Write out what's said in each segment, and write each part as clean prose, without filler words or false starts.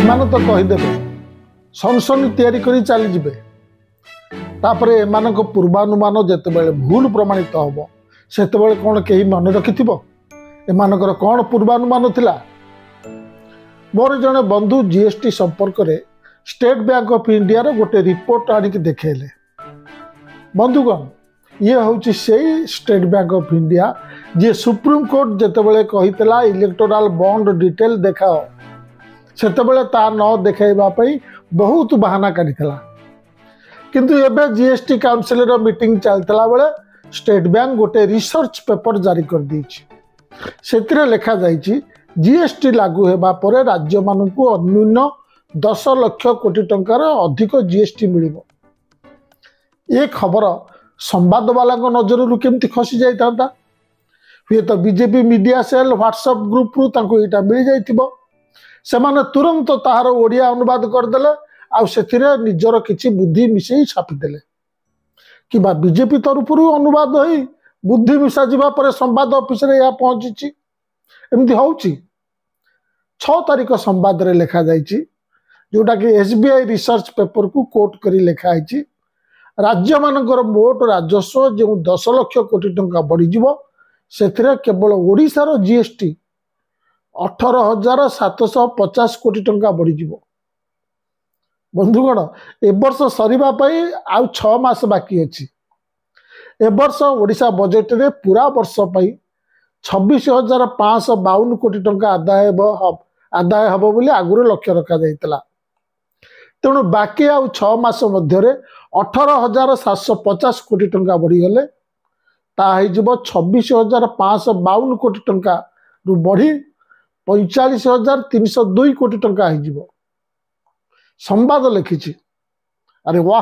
एमाने तो कहीदेवे सनसनी तैयारी करी चली जिबे तापर एमानक पूर्वानुमान जेतेबेले भूल प्रमाणित हम सेतेबेले कौन कहीं मन रखिथिबो एमानकर कौन पूर्वानुमान थिला। मोर जने बंधु जीएसटी संपर्क में स्टेट बैंक ऑफ इंडिया रो गोटे रिपोर्ट आनिक देखेले। बंधुगण ये हूँ से स्टेट बैंक ऑफ इंडिया जी सुप्रीम कोर्ट जेतेबेले कहितला इलेक्टोरल बॉन्ड डिटेल देखाओ सेतेबेले ता न देखाइबा पई बहुत बहाना करितला। किंतु एबे जीएसटी काउंसिल रो मीटिंग चलतला बेले स्टेट बैंक गोटे रिसर्च पेपर जारी कर देछि। सेतिरे लेखा जाइछि जीएसटी लागू हेबा परे राज्य मानकु अन्यून 10 लाख कोटी टंकार अधिक जीएसटी मिलिबो। ये खबर संवाद वाला नजर केमती खसी जाता हुए तो BJP media cell WhatsApp group रु तांको एटा मिल जाइथिबो सेमाने तुरंत ताहार ओडिया अनुवाद करदेले आउ सेथिरे निजर किछि बुद्धि मिसई छापिदेले कि बीजेपी तरफ अनुवाद होई बुद्धि मिसा जिबा परे संवाद ऑफिस रे या पहुंची एमती होउची। 6 तारिख संवाद रे लिखा जाइछि जोटा कि एसबीआई रिसर्च पेपर को कोट करी लिखा आइछि राज्य मानकर मोट राजस्व जो 10 लाख कोटी टंका बढ़ी से केवल ओडिशार जीएसटी 18,750 कोटी टंका बढ़ी। बंधुगण ए वर्ष सरीबा पई आउ 6 मास बाकी अछि। ए वर्ष ओडिशा बजेट रे पूरा वर्ष पई 26,552 कोटी टंका आदाय हबो बोली आगुर लक्ष्य रखा जाइतला। तेणु बाकी आउ 6 मास मध्य 18,750 कोटी टंका बढ़ी गले ताही जीवो 26,552 कोटी टंका रु बढ़ी 45,302 कोटी टंका ही जीवो। संवाद लिखिछि अरे वाह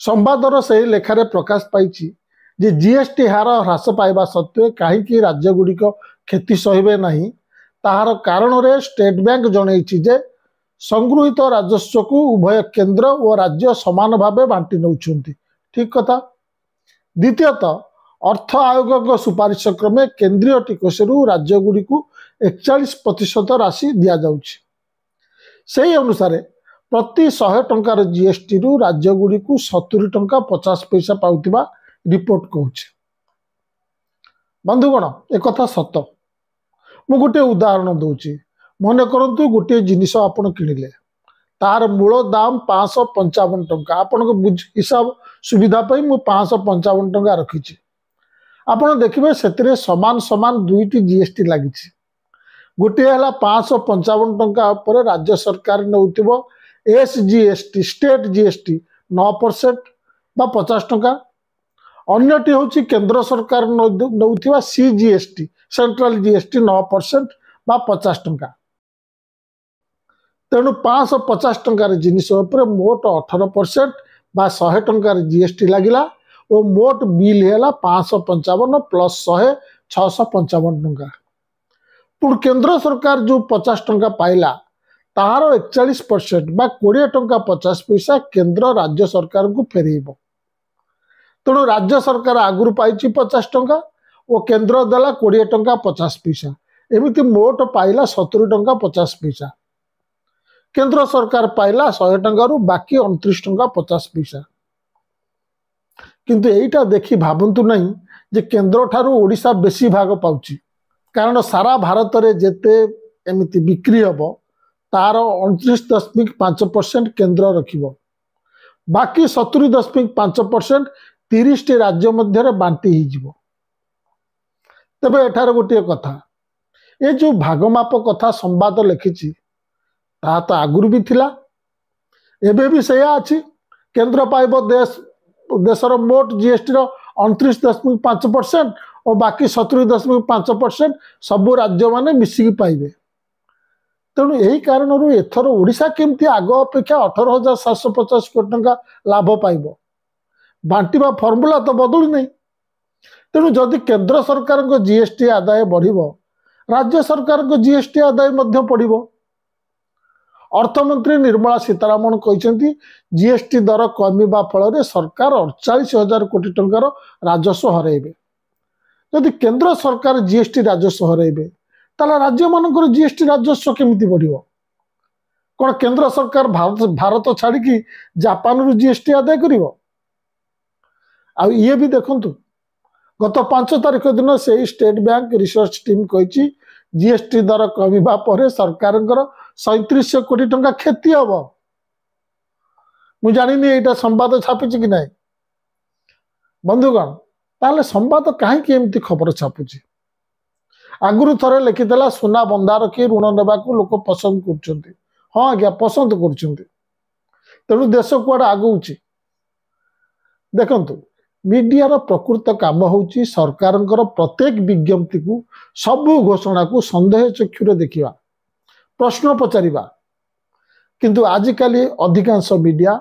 संवादर से लेखारे प्रकाश पाई जे जीएसटी हार ह्रास पाइबा सत्वे कहीं राज्य गुड़िक क्षति सहिबे नहीं ताहार कारण रे स्टेट बैंक जनईछि जे संगृहित राजस्व को उभय केंद्र और राज्य समान भाव बांटी नौछंती। ठीक कथा। द्वितीयत अर्थ आयोग सुपारिश क्रमे केंद्रीय टिकसरू राज्य गुड़ी को 41% राशि दि जाउछि। से अनुसार प्रति 100 टंकार जीएसटी रु राज्य गुड़ी को 70 टंका 50 पैसा पाउतिबा रिपोर्ट कहूछि। बंधुगण एक कथा सत मु गोटे उदाहरण दूची मन करंतु गोटे जिनिस आपण किनिले तार मूल दाम 555 टंका आपण हिसाब सुविधा पई मु 555 टंका रखिछि। आपण देखिबे सेतिरे समान समान दुईटी जीएसटी लागिछि। गोटे हला 555 टंका पर राज्य सरकार नउतिबो एसजीएसटी स्टेट जीएसटी 9% बा 50 टंका। अन्यटी होछि केंद्र सरकार नउतिबा सीजीएसटी सेंट्रल जीएसटी 9% बा 50 टंका। तेणु 550 टंकार जिनिस मोट 18% बा 100 टंकार जीएसटी लगिला और मोट बिल है 555 प्लस 100 655 टंका। पुण केंद्र सरकार जो 50 टंका पाइला तार 41% बा 20 टंका 50 पैसा केंद्र राज्य सरकार को फेरेइबो। तेणु राज्य सरकार आगुर पाइछि 50 टंका और केंद्र देला 20 टंका 50 पैसा एमिति मोट पाइला 70 टंका 50 पैसा। केंद्र सरकार पाइला 100 टंका रु बाकी 29 टंका 50 पैसा। किंतु एटा देखि भाबंतु नहीं जे केंद्र ठारू ओडिशा बेसी भाग पाउछि कारण सारा भारत रे जेते एमिति बिक्री हबो तार 29.5% केंद्र रखिबो बाकी 70.5% 30 टी राज्य मध्य बांटी ही जीवो। तबे एठार गोटे कथा ये जो भागमाप कथा संवाद लिखिछि ता तो आगुरु भी थिला एबे भी सया अछि। केंद्र पाइबो देशर मोट जीएसटी रो 29.5% और बाकी 70.5% सबु राज्य माने मिसिकी पाइबे। तेणु यही कारण एथर ओडिशा केमती आग अपेक्षा 18,750 कोटी टंका लाभ पाइबो बांटीबा फॉर्मूला तो बदलू नहीं। तेणु जदि केंद्र सरकार को जीएसटी आदाय बढ़िबो राज्य सरकार को जीएसटी आदाय मध्य पड़िबो। अर्थमंत्री निर्मला सीतारमण कहते जीएसटी दर कमिबा फल सरकार 48,000 कोटी टंकार राजस्व हरइबे। जदि केंद्र सरकार जीएसटी राजस्व हरइबे ताला राज्य मानकर जीएसटी राजस्व केमिति बढ़िबो। कौन केंद्र सरकार भारत छाड़ी जापान रु जीएसटी आदाय करिवो? आ ये भी देखंतु गत 5 तारिख दिन से स्टेट बैंक रिसर्च टीम कही जीएसटी दर कमिबा परे सरकार 3700 कोटी टंका क्षति हम। मुझे जानी यहाँ संवाद छापी कि ना बंधुगण, ताले संवाद कहीं एमती खबर छापुची? आगुरी थरे लिखिदेला सुना बंधा रखी ऋण नेबा लोक पसंद कर। हाँ आज्ञा पसंद कर। तेणु देश कुआडे आगुची देखंतु। मीडियार प्रकृत काम होची सरकार प्रत्येक विज्ञप्ति को सबु घोषणा को संदेह चक्षुरे देखिबा, प्रश्न पचारिबा। किंतु आजिकल अधिकांश मीडिया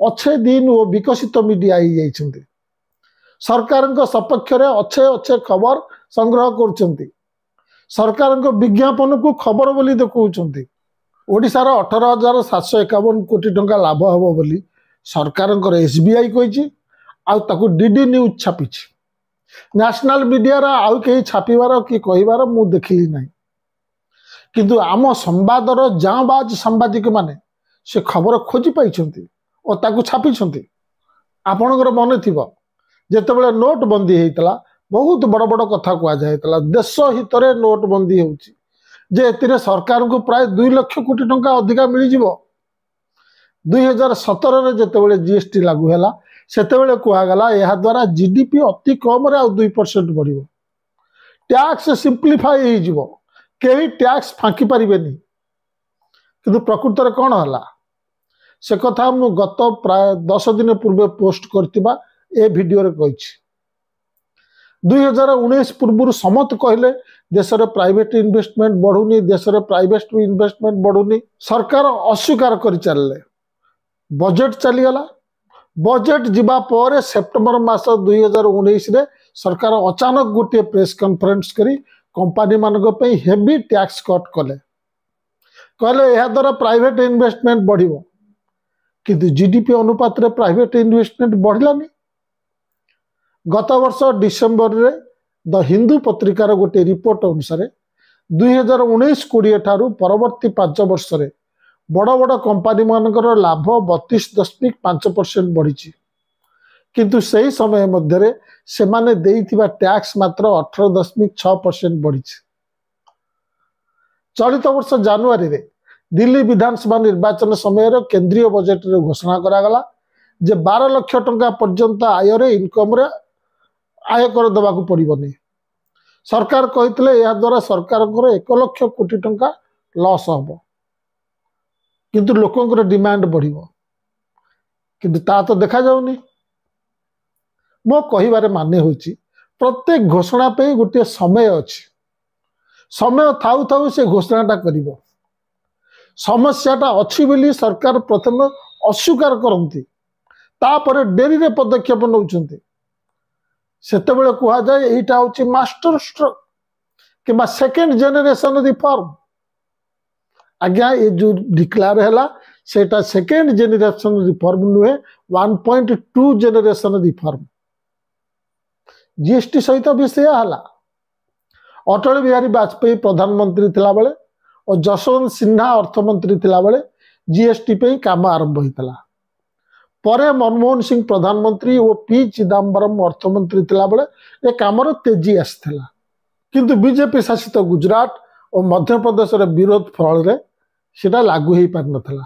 अच्छे दिन और विकसित मीडिया ही जाइछन्ति। सरकार सपक्ष अच्छे अच्छे खबर संग्रह कर सरकार विज्ञापन को खबर बोली देखौछन्ति। ओडिशार 18,751 कोटी टंका लाभ हबो बोली सरकार एसबीआई कहिछि। आउ ताकू डीडी न्यूज छापी। नेशनल मीडिया आउ कहीं छापिबार कि कहिबार मु देखिली नहीं। किंतु आम संवादर जाँबाज सांबादिक माने से खबर खोजी पाइछन्ति और ताकू छापिछन्ति। आपणकर मन थिबो जेतेबेले नोटबंदी हेइतला बहुत बड़ बड़ कथा कुआ जायतला। देश हित में नोटबंदी होउछि जे एतिरे सरकार को प्राय 2 लाख कोटी टंका अधिका मिल जिवो। 2017 रे जेतेबेले जीएसटी लागू हैला सेतेबेले कुआगला यह द्वारा जीडीपी अति कम रे 2% बढ़िबो। टैक्स सिंप्लीफाई हो जिवो, केही टैक्स फांकी पारिबेनी। किंतु प्रकृत रे कोन हला से कथा मु गत प्राय 10 दिन पूर्व पोस्ट करतिबा ए वीडियो रे कहिछि। 2019 पूर्व समत कहले देश रे प्राइवेट इन्वेस्टमेंट बढ़ुनी, देश रे प्राइवेट इन्वेस्टमेंट बढ़ुनी। सरकार अस्वीकार कर चलले। बजेट चलीगला। बजेट जीवा पर सेप्टेम्बर मास 2019 रे सरकार अचानक गोटे प्रेस कॉन्फ्रेंस करी कंपनी मानक पे हेवी टैक्स कट कले। कहले यह द्वारा प्राइवेट इन्वेस्टमेंट बढ़िबो। किंतु जीडीपी अनुपात रे प्राइवेट इन्वेस्टमेंट बढ़लानी। गत वर्ष डिसेम्बर रे द हिंदू पत्रिकार गोटे रिपोर्ट अनुसार 2019-20 ठारू परवर्ती 5 वर्ष रे बड़ बड़ कंपनी मानकर लाभ 32.5% बढ़ी। किंतु सही समय मध्य से माने देइथिबा टैक्स मात्र 18.6% बढ़ी। चलित वर्ष जनवरी रे दिल्ली विधानसभा निर्वाचन समय केंद्रीय बजेट रे घोषणा करागला जे 12 लाख टंका पर्यंत आय रे इनकम रे आयकर देवाक पड़िबनी। सरकार कहितले या द्वारा सरकार 1 लाख कोटी टंका लॉस हबो। किंतु लोकंकर डिमांड बढ़िबो। किंतु ता तो देखा जाउनी। मो कहिबारे माने होची प्रत्येक घोषणा पे गोटे समय अछि। समय थाउ थाउ से घोषणाटा करिवो। समस्याटा अछि बोली सरकार प्रथम अस्वीकार करंती, तापर डेरी रे पदक्षेप नउचंती। सेतेबेले कुहा जाय एटा होची मास्टर स्ट्रोक किबा सेकेंड जनरेशन रिफॉर्म। आज्ञा ये जो डिक्लेयर हैला सेटा सेकेंड जनरेशन रिफॉर्म नुहे 1.2 जनरेशन रिफॉर्म। जीएसटी सहित विषय हला। अटल बिहारी वाजपेयी प्रधानमंत्री थिला बेले और जसवंत सिन्हा अर्थमंत्री थिला बेले जीएसटी पे काम आरंभ होइतला। परे मनमोहन सिंह प्रधानमंत्री और पी चिदम्बरम अर्थमंत्री थिला बेले ए कामर तेजी आसथिला। किंतु बीजेपी शासित गुजरात और मध्य प्रदेश रे विरोध फल रे सेटा लागू हो पार नथला।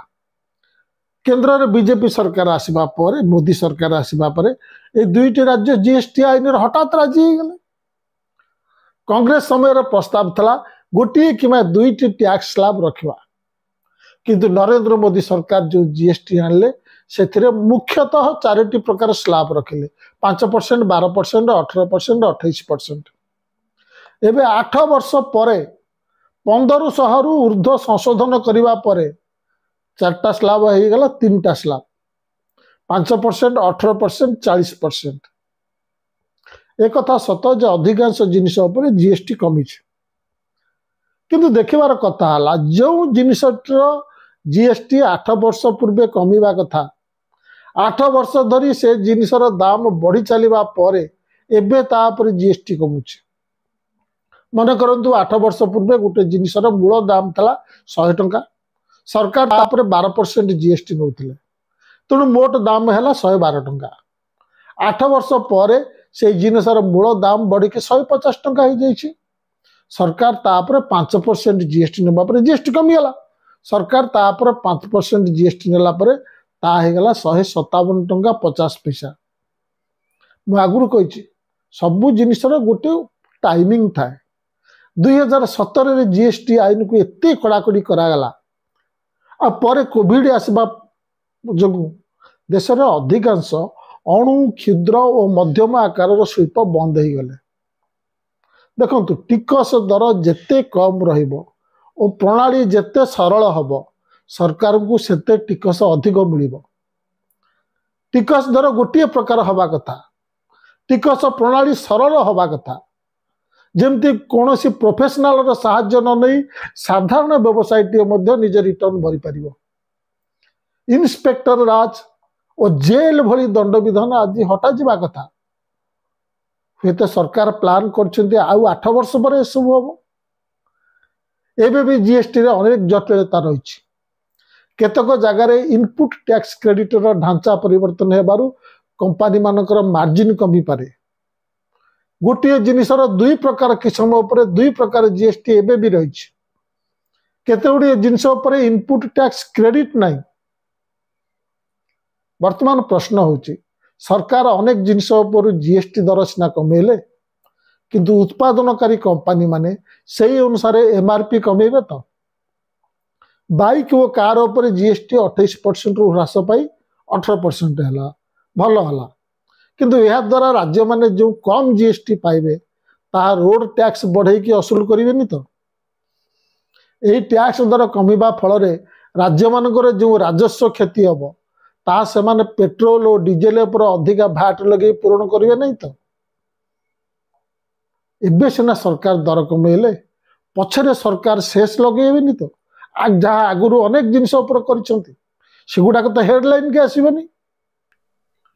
केंद्र रे बीजेपी सरकार आसीबा परे, मोदी सरकार आसीबा परे ए दुईटी राज्य जीएसटी आईन रे हठात राजी हो गले। कांग्रेस समय रे प्रस्ताव थला गोटी किमा दुईटी टैक्स स्लैब रखिबा। किंतु नरेंद्र मोदी सरकार जो जीएसटी आनले सेथिरे मुख्यतः 4टी प्रकार स्लैब रखिले। 5%, 12%, 18%, 28%। एबे 8 वर्ष परे 1500 रु ऊर्ध्व संशोधन करिबा परे 4टा स्लैब हो गला, 3टा स्लैब 5%, 18%, 40%। एक कथा सत जे अधिकांश जिनिस उपरे जीएसटी कमी छै। किंतु देखिबार कथा हला जो जिनिसटर जीएसटी 8 वर्ष पूर्वे कमीबा कथा 8 वर्ष धरी से जिनिसर दाम बढ़ी चलिबा परे एबे ता पर जीएसटी कमुछि। मन करंतु 8 वर्ष पूर्वे गोटे जिनिसर मूल दाम थला 100 टंका, सरकार तापर 12% जीएसटी नौथिले तेणु मोट दाम है 112 टंका 8 वर्ष पर से जिनसर मूल दाम बढ़ी 150 टंका हो जाइए सरकार तापर 5% जीएसटी नेबा पर जीएसटी कमीगला सरकार तापर 5% जीएसटी नेला पर तागला 157 टंका 50 पैसा मुझे आगुरी कही सबू जिनसर गोटे टाइमिंग थाए 2017 जीएसटी आईन को एत कड़ाकड़ी करागला पर कोविड आसवा जो देश में अधिकांश अणु क्षुद्र और मध्यम आकार शिल्प बंद हो गले देखु टिकस दर जेते कम रहिबो और प्रणाली जेते सरल हब सरकार को सेते टिकस अधिक मिलिबो टिकस दर गोटे प्रकार हवा कथा टिकस प्रणाली सरल हवा कथा जमती कौन सी प्रोफेशनल साहाय्य न नहीं साधारण व्यवसायी निज रिटर्न भरी पारिबो इन्स्पेक्टर राज और जेल भली दंड विधान आज हटा जावा कथा हे तो सरकार प्लान कर आउ 8 वर्ष पर सब हम एबे भी जीएसटी रे अनेक जटिलता रही केतक जगार इनपुट टैक्स क्रेडिटर ढांचा परिवर्तन हेबारु कंपनी मानकर मार्जिन कमी पारे गोटे जिनिसर दुई प्रकार किस्म उपर दुई प्रकार जीएसटी एबे भी रही केते गुडी जिनिस उपर इनपुट टैक्स क्रेडिट नहीं वर्तमान प्रश्न होची सरकार अनेक जिनिस उपर जीएसटी दर सिना कमेले किंतु उत्पादनकारी कंपनी माने सही अनुसार एमआरपी कमेबे तो बाइक और कार उपर जीएसटी 28% रु ह्रास पाई 18% है भल है किंतु यह द्वारा राज्य माने जो कम जीएसटी पाइबे ता रोड टैक्स बढ़े की असुल करें तो यही टैक्स दर कमिबा फल राज्य मानकर जो राजस्व क्षति हम ता से माने पेट्रोल और डीजेल पर अधिका भैट लगे पूरण करेंगे नहीं तो एबे सिना सरकार दर कमेले पछरे सरकार शेष लगे तो जहाँ आगुरी अनेक जिनस सेगुड़ाक तो हेडलाइन के आसबनी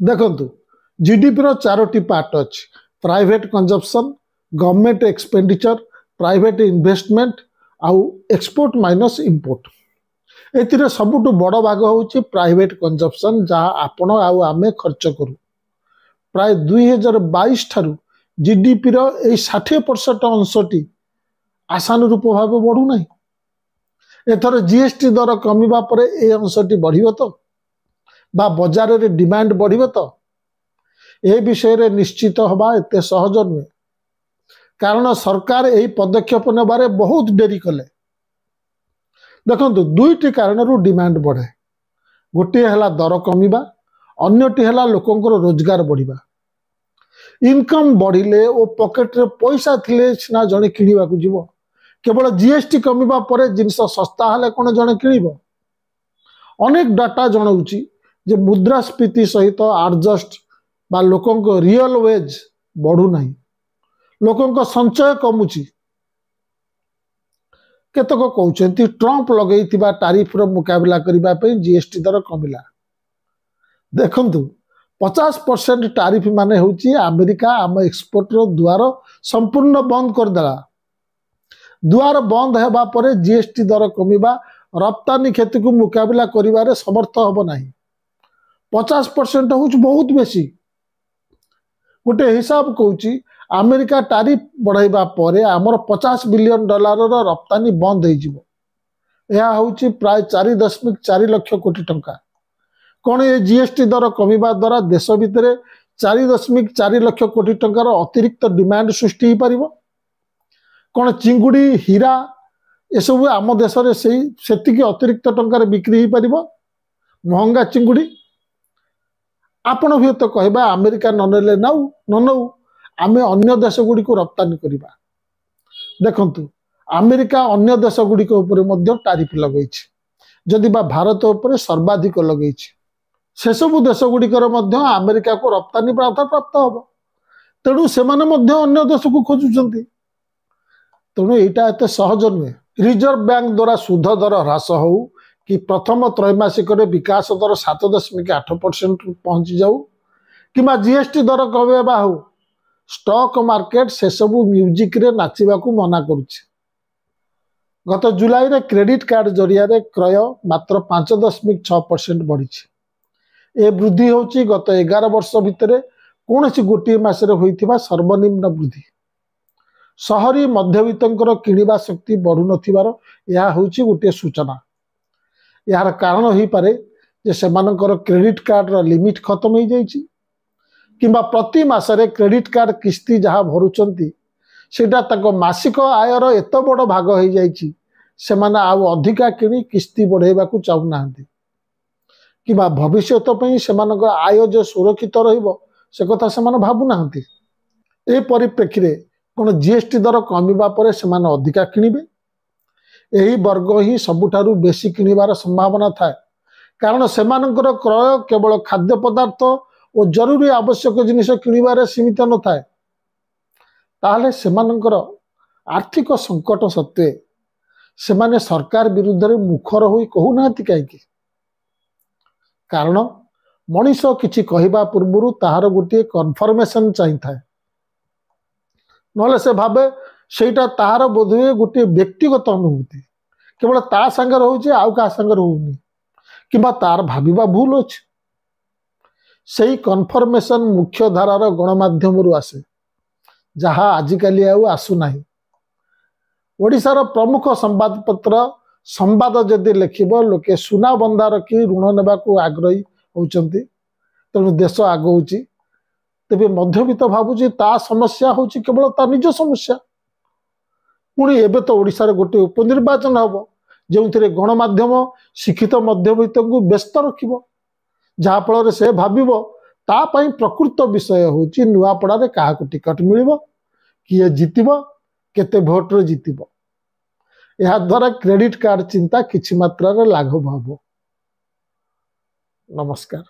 देखु जीडीपी रो 4टी पार्ट अच्छी private consumption government expenditure private investment आउ एक्सपोर्ट माइनस इंपोर्ट ए सबुठ बड़ भाग हूँ प्राइवेट कंजप्शन जहाँ आपण आमे खर्च करूँ प्राय 2022 ठारू जीडीपी रो 60% अंशटी आशानुरूप भाव बढ़ुना एथर जीएसटी दर कमिबा परे ए अंशटी बढ़िबो तो बा बाजार रे डिमांड बढ़िबो तो ए विषय रे निश्चित हवा एते सहज नुहे कारण सरकार यही पदक्षेप नेबारे बहुत डेरी कले देखो दुईटी कारण डिमांड बढ़े गोटे है दर कमिबा अन्यटी है लोकंकर रोजगार बढ़िबा इनकम बढ़िले और पॉकेट रे पैसा थिले सिना जने किनिबा को जीवो केवल जीएसटी कमिबा परे जिनस सस्ता हेले कोन जने किनिबो अनेक डाटा जणाउची जे मुद्रास्फीति सहित एडजस्ट बा लोकंक रियल वेज बढ़ू नाही लोकंक संचय कमुची केतक कहते ट्रंप लगे टारिफ मुकाबला करने जीएसटी दर कमिला देखु 50% टारिफ माने होची अमेरिका आम एक्सपोर्ट रो द्वार संपूर्ण बंद करदेला द्वार बंद हेबा परे जीएसटी दर कमिबा रप्तानी क्षति को मुकाबला करिवारे समर्थ हब नाही 50% हूँ बहुत बेसी गोटे हिसाब कहूँ अमेरिका टारिफ बढ़ाइबा परे आमर $50 बिलियन रप्तानी बंद हो प्राय 4.4 लाख कोटी टंका कौन ये जीएसटी दर कमिबा द्वारा देश भितर 4.4 लाख कोटी टंकार अतिरिक्त डिमांड सृष्टि हो पारिबो कौन चिंगुड़ी हीरा एसबू आम देश में से अतिरिक्त टंकार बिक्री हो पारिबो महंगा चिंगुड़ी आपण भी तो कहबा अमेरिका ननेले नाउ न नौ आमे अन्य देश गुड़ी को रप्तानी करिबा देखंतु अमेरिका अन्य देश गुड़ी को ऊपर मध्य टारिफ लगई जदि बा भारत ऊपर सर्वाधिक लगई से सब देश गुड़िकर मध्य अमेरिका को रप्तानी बाधा प्राप्त हम तेणु से अन्य देश को खोजुंट तेणु यहाँ एत सहज नुहे रिजर्व बैंक द्वारा सुध दर ह्रास हो कि प्रथम त्रैमासिक विकास दर 7.8% पहुंची जाऊ कि जीएसटी दर कमेबा हो स्टॉक मार्केट से सबू म्यूजिक रे नाचिबा को मना करुचे गत जुलाई रे क्रेडिट कार्ड जरिया रे क्रय मात्र 5.6% बढ़ी। ए वृद्धि होची गत 11 वर्ष भितर कौन गोटे मासरे होइथिबा सर्वनिम्न वृद्धि। सहरी मध्यवित्तर किणवा शक्ति बढ़ु नथिबार यह होची गोटे सूचना। यार कारण हो पारे जे सेमानकर क्रेडिट कार्ड रो लिमिट खत्म हो जाइछि किंबा प्रति मासरे क्रेडिट कार्ड किस्ती जहाँ भरुचंती सेटा तक मासिक आयर एत बड़ भाग हो जाइछि सेमाने आउ अधिका किणी किस्ती बढ़ेबा को चाहू नाहंती किंबा भविष्यत पई सेमानकर आय जो सुरक्षित रहिबो से कथा सेमाने भाबु नाहंती। ए परिप्रेक्षी रे कोन जीएसटी दर कमिबा परे सेमाने अधिका किनिबे। एही वर्ग ही सबुठारु बेसी किनिबार संभावना थाए कारण सेमानकर क्रय केवल खाद्य पदार्थ और जरूरी आवश्यक जिनिस किनिबारे सीमित न थाए। ताहले सेमानकर आर्थिक संकट सत्वे सेमाने सरकार विरुद्ध रे मुखर होई कहू नाहंती काहेकि कारण मनीष किछि कहिबा पूर्वरु ताहार गोटे कन्फर्मेशन चाहिँ थाए नले से भाबे सेटा ताहार बोधुए गोटे व्यक्तिगत अनुभूति केवल ता संगे रहउछि आउ का संगे रहउनी किंबा तार भाबिबा भूल अछि। सेही कन्फर्मेशन मुख्य धारार गणमाध्यम रु आसे जहाँ आजिकाली आउ आसु नाही। ओडिशार प्रमुख संवादपत्र संवाद जदि लिखिब लोके सुना बंधा रखी ऋण नेबाकू आग्रही होउचंती तेणु देश आगौची। तेबे मध्यवित्त भाबुची ता समस्या होची केवल ता निज समस्या। पुणी एबे तो ओडिशार गोटे उपनिर्वाचन हबो जो गणमाध्यम शिक्षित मध्यवित्त को व्यस्त रखिब जहाँफल से भाविब तापाई प्रकृत विषय होची नुआपड़ा क्या टिकट मिलिब किए जितिब केते भोट रे जितिब। यह द्वारा क्रेडिट कार्ड चिंता किछि मात्रा लाघव हबो। नमस्कार।